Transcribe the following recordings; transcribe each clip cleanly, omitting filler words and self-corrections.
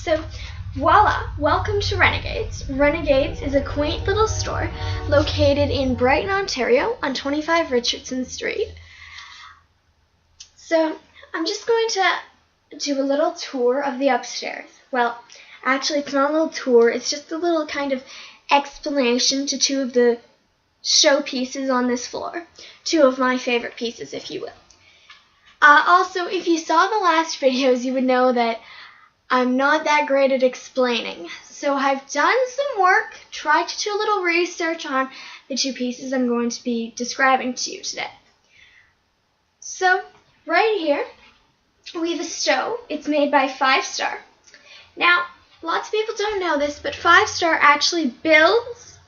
So voila, welcome to Renegades. Renegades is a quaint little store located in Brighton, Ontario on 25 Richardson Street. So I'm just going to do a little tour of the upstairs. Well, actually it's not a little tour, it's just a little kind of explanation to two of the showpieces on this floor. Two of my favorite pieces, if you will. Also, if you saw the last videos, you would know that I'm not that great at explaining. So I've done some work, tried to do a little research on the two pieces I'm going to be describing to you today. So, right here, we have a stove. It's made by 5 Star. Now, lots of people don't know this, but 5 Star actually builds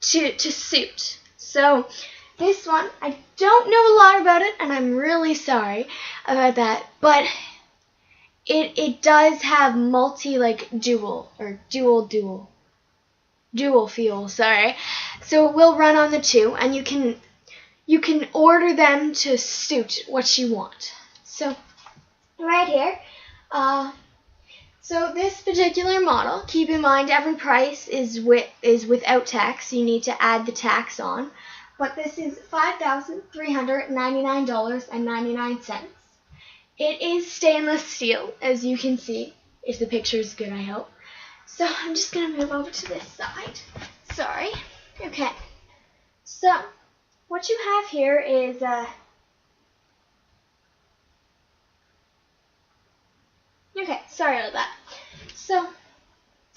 to suit. So, this one, I don't know a lot about it, and I'm really sorry about that, but it does have dual fuel, sorry. So it will run on the 2, and you can order them to suit what you want. So, right here, so this particular model, keep in mind every price is without tax. You need to add the tax on. But this is $5,399.99. It is stainless steel, as you can see, if the picture is good, I hope. So I'm just going to move over to this side. Sorry. Okay. So what you have here is okay, sorry about that. So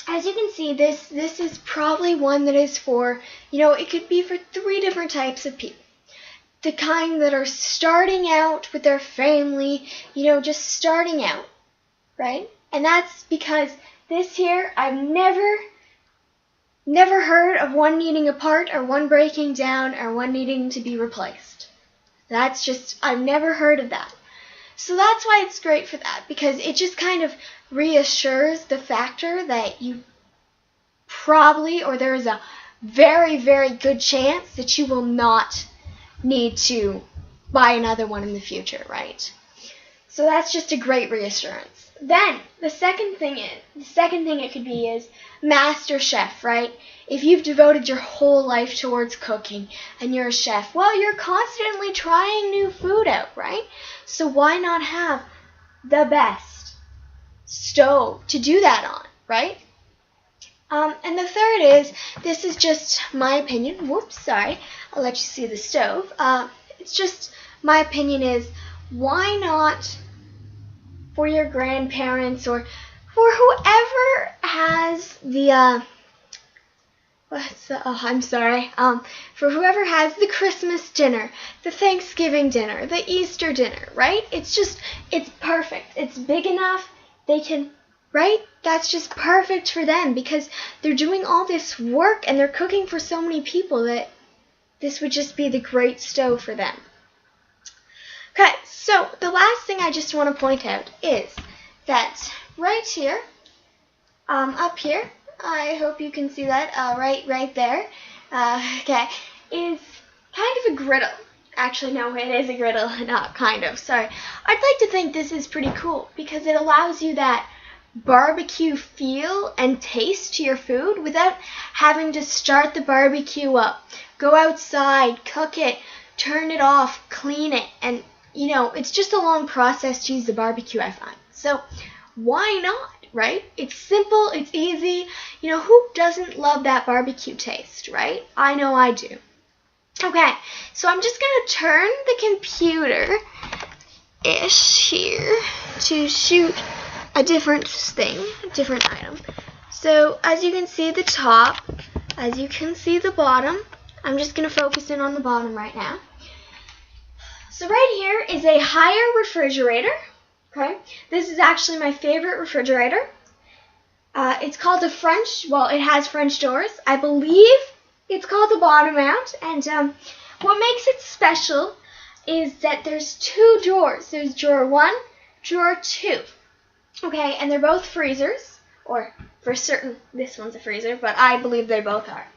as you can see, this is probably one that is for, it could be for 3 different types of people. The kind that are starting out with their family, just starting out, right? And that's because this here, I've never heard of one needing a part or one breaking down or one needing to be replaced. That's just, I've never heard of that. So that's why it's great for that, because it just kind of reassures the factor that you probably, or there is a very, very good chance that you will not need to buy another one in the future, right? So that's just a great reassurance. Then the second thing it could be is master chef, right? If you've devoted your whole life towards cooking and you're a chef, well, you're constantly trying new food out, right? So why not have the best stove to do that on, right? And the third is, this is just my opinion. Whoops, sorry. I'll let you see the stove. It's just, my opinion is, why not for your grandparents or for whoever has the, for whoever has the Christmas dinner, the Thanksgiving dinner, the Easter dinner, right? It's perfect. It's big enough. They can, right? That's just perfect for them because they're doing all this work and they're cooking for so many people that this would just be the great stove for them. Okay, so the last thing I just want to point out is that right here, up here, I hope you can see that, right there, okay, is kind of a griddle. Actually, no, it is a griddle, not kind of, sorry. I'd like to think this is pretty cool because it allows you that barbecue feel and taste to your food without having to start the barbecue up, go outside, cook it, turn it off, clean it, and it's just a long process to use the barbecue, I find. So why not, right? It's simple, it's easy. Who doesn't love that barbecue taste, right? I know I do. Okay, so I'm just going to turn the computer-ish here to shoot a different thing, a different item. So as you can see the top, as you can see the bottom, I'm just going to focus in on the bottom right now. So right here is a higher refrigerator. Okay, this is actually my favorite refrigerator. It's called it has French doors. I believe it's called the bottom mount. And what makes it special is that there's 2 drawers. There's drawer 1, drawer 2. Okay, and they're both freezers, or for certain, this one's a freezer, but I believe they both are.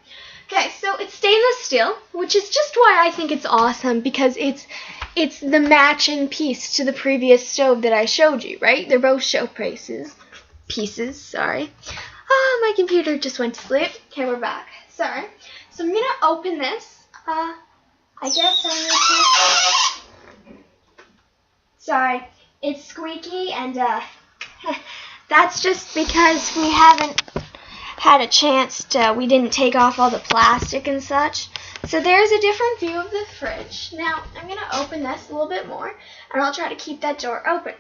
Okay, so it's stainless steel, which is just why I think it's awesome, because it's the matching piece to the previous stove that I showed you, right? They're both show pieces, sorry. Oh, my computer just went to sleep. Okay, we're back. Sorry. So I'm going to open this. I guess I need to... Sorry, it's squeaky, and that's just because we haven't had a chance to, we didn't take off all the plastic and such. So there's a different view of the fridge. Now, I'm going to open this a little bit more, and I'll try to keep that door open.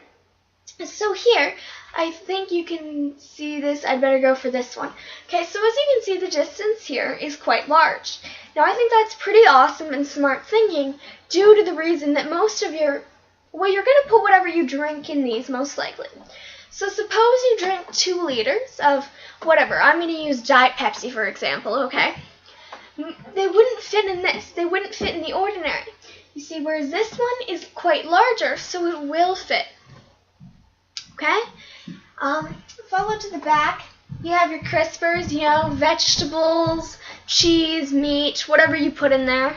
So here, I think you can see this. I'd better go for this one. Okay, so as you can see, the distance here is quite large. Now, I think that's pretty awesome and smart thinking, due to the reason that most of your, well, you're going to put whatever you drink in these, most likely. So suppose you drink 2 liters of whatever. I'm going to use Diet Pepsi, for example, okay? They wouldn't fit in this. They wouldn't fit in the ordinary. You see, whereas this one is quite larger, so it will fit. Okay? Follow to the back. You have your crispers, you know, vegetables, cheese, meat, whatever you put in there.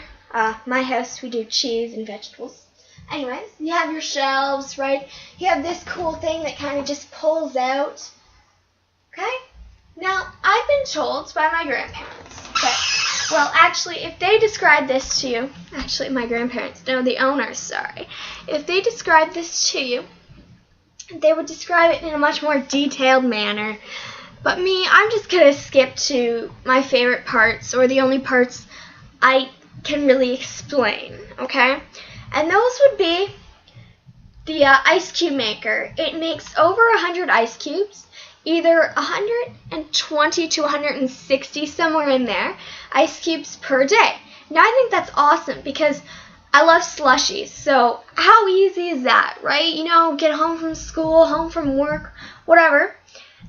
My house, we do cheese and vegetables. Anyways, you have your shelves, right? You have this cool thing that kind of just pulls out. Okay? Now, I've been told by my grandparents that, well, actually, if they describe this to you, actually, my grandparents, no, the owners, sorry. If they describe this to you, they would describe it in a much more detailed manner. But me, I'm just going to skip to my favorite parts, or the only parts I can really explain, okay? And those would be the ice cube maker. It makes over 100 ice cubes, either 120 to 160, somewhere in there, ice cubes per day. Now, I think that's awesome because I love slushies. So how easy is that, right? You know, get home from school, home from work, whatever.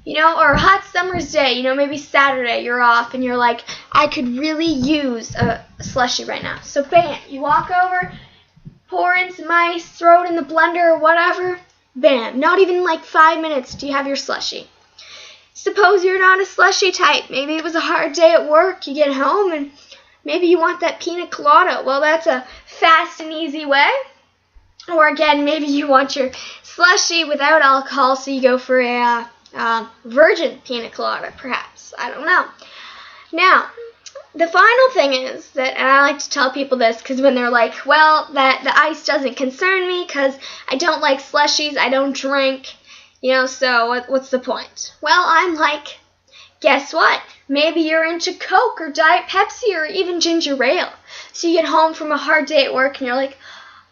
You know, or a hot summer's day, you know, maybe Saturday, you're off and you're like, I could really use a slushie right now. So bam, you walk over, pour in some ice, throw it in the blender or whatever, bam, not even like 5 minutes do you have your slushie. Suppose you're not a slushie type. Maybe it was a hard day at work, you get home and maybe you want that pina colada. Well, that's a fast and easy way. Or again, maybe you want your slushie without alcohol, so you go for a virgin pina colada, perhaps. I don't know. Now, the final thing is that, and I like to tell people this because when they're like, well, that the ice doesn't concern me because I don't like slushies, I don't drink, you know, so what's the point? Well, I'm like, guess what? Maybe you're into Coke or Diet Pepsi or even ginger ale. So you get home from a hard day at work and you're like,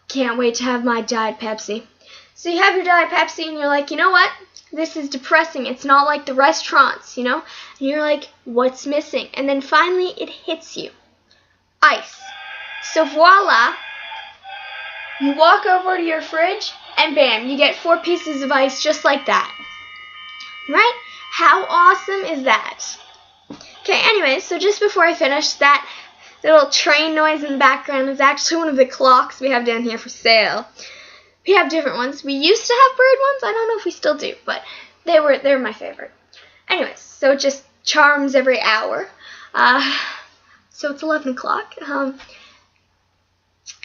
can't wait to have my Diet Pepsi. So you have your Diet Pepsi and you're like, you know what? This is depressing. It's not like the restaurants, you know? And you're like, what's missing? And then finally it hits you. Ice. So voila. You walk over to your fridge and bam, you get 4 pieces of ice just like that. Right? How awesome is that? Okay, anyway, so just before I finish, that little train noise in the background is actually one of the clocks we have down here for sale. We have different ones. We used to have bird ones. I don't know if we still do, but they're my favorite. Anyways, so it just charms every hour. So it's 11 o'clock.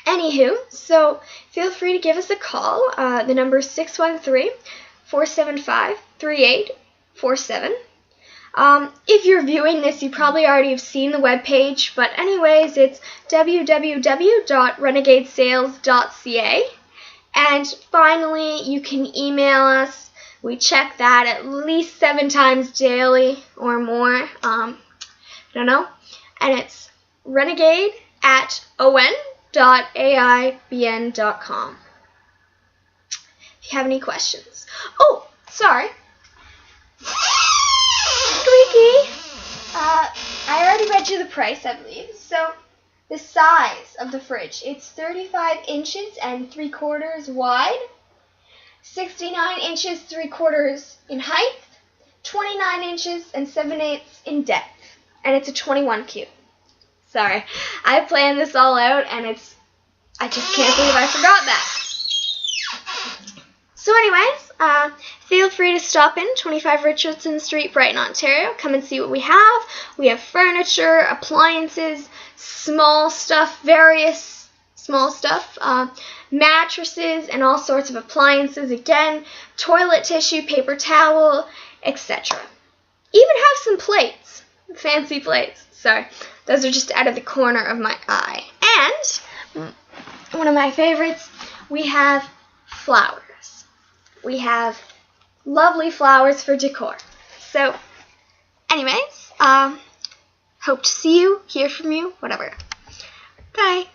Anywho, so feel free to give us a call. The number is 613-475-3847. If you're viewing this, you probably already have seen the webpage, but anyways, it's www.renegadesales.ca. And finally, you can email us. We check that at least 7 times daily or more. I don't know. And it's renegade@on.aibn.com. If you have any questions. Oh, sorry. Squeaky. I already read you the price, I believe. So the size of the fridge, it's 35 inches and 3/4 wide, 69 inches 3/4 in height, 29 inches and 7/8 in depth, and it's a 21 cube. Sorry, I planned this all out, and I just can't believe I forgot that. So anyways, feel free to stop in, 25 Richardson Street, Brighton, Ontario. Come and see what we have. We have furniture, appliances, small stuff, various small stuff, mattresses, and all sorts of appliances. Again, toilet tissue, paper towel, etc. Even have some plates, fancy plates. Sorry, those are just out of the corner of my eye. And one of my favorites, we have flowers. We have lovely flowers for decor. So, anyways, hope to see you, hear from you, whatever. Bye.